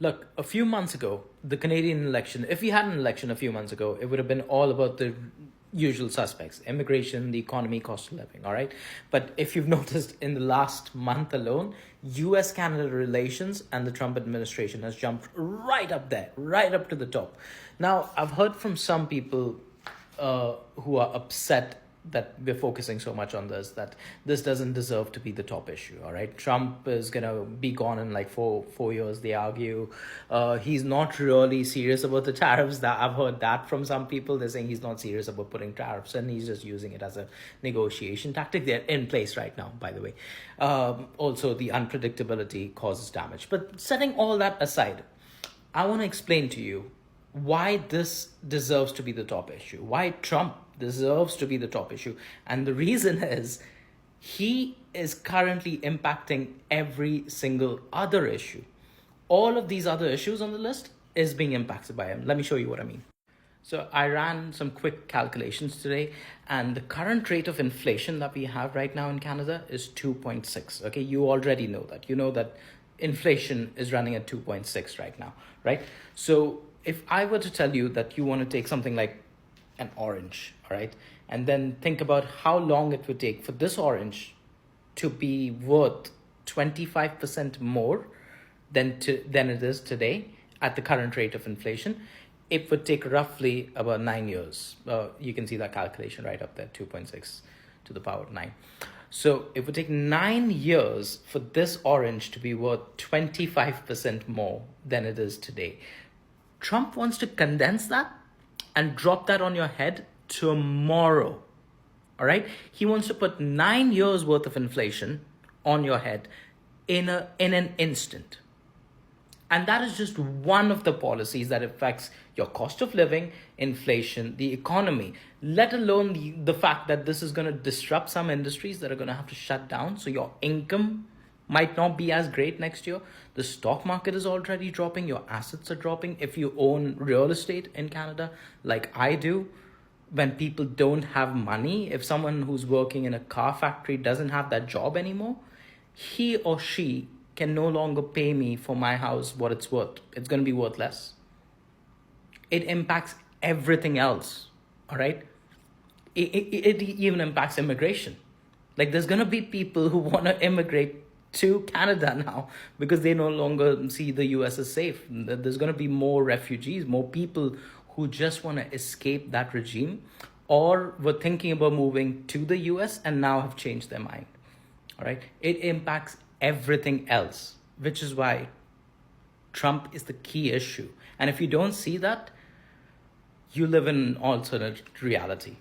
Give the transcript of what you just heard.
Look, a few months ago, the Canadian election, if we had an election a few months ago, it would have been all about the usual suspects: immigration, the economy, cost of living, all right? But if you've noticed in the last month alone, US Canada relations and the Trump administration has jumped right up there, right up to the top. Now, I've heard from some people who are upset that we're focusing so much on this, that this doesn't deserve to be the top issue. All right, Trump is gonna be gone in like four years, they argue. He's not really serious about the tariffs. That I've heard that from some people. They're saying he's not serious about putting tariffs and he's just using it as a negotiation tactic. They're in place right now, by the way. Also, the unpredictability causes damage. But setting all that aside, I want to explain to you why this deserves to be the top issue, why Trump deserves to be the top issue. And the reason is he is currently impacting every single other issue. All of these other issues on the list is being impacted by him. Let me show you what I mean. So I ran some quick calculations today, and the current rate of inflation that we have right now in Canada is 2.6. Okay, you already know that. You know that inflation is running at 2.6 right now, right? So if I were to tell you that you want to take something like an orange, all right, and then think about how long it would take for this orange to be worth 25% more than it is today at the current rate of inflation, it would take roughly about 9 years. You can see that calculation right up there, 2.6 to the power of 9. So it would take 9 years for this orange to be worth 25% more than it is today. Trump wants to condense that and drop that on your head tomorrow. All right? He wants to put 9 years worth of inflation on your head in an instant. And that is just one of the policies that affects your cost of living, inflation, the economy, let alone the fact that this is going to disrupt some industries that are going to have to shut down. So your income might not be as great next year. The stock market is already dropping. Your assets are dropping. If you own real estate in Canada, like I do, when people don't have money, if someone who's working in a car factory doesn't have that job anymore, he or she can no longer pay me for my house what it's worth. It's going to be worth less. It impacts everything else, all right? It even impacts immigration. Like, there's going to be people who want to immigrate to Canada now because they no longer see the US as safe. There's going to be more refugees, more people who just want to escape that regime or were thinking about moving to the US and now have changed their mind. All right? It impacts everything else, which is why Trump is the key issue. And if you don't see that, you live in an alternate reality.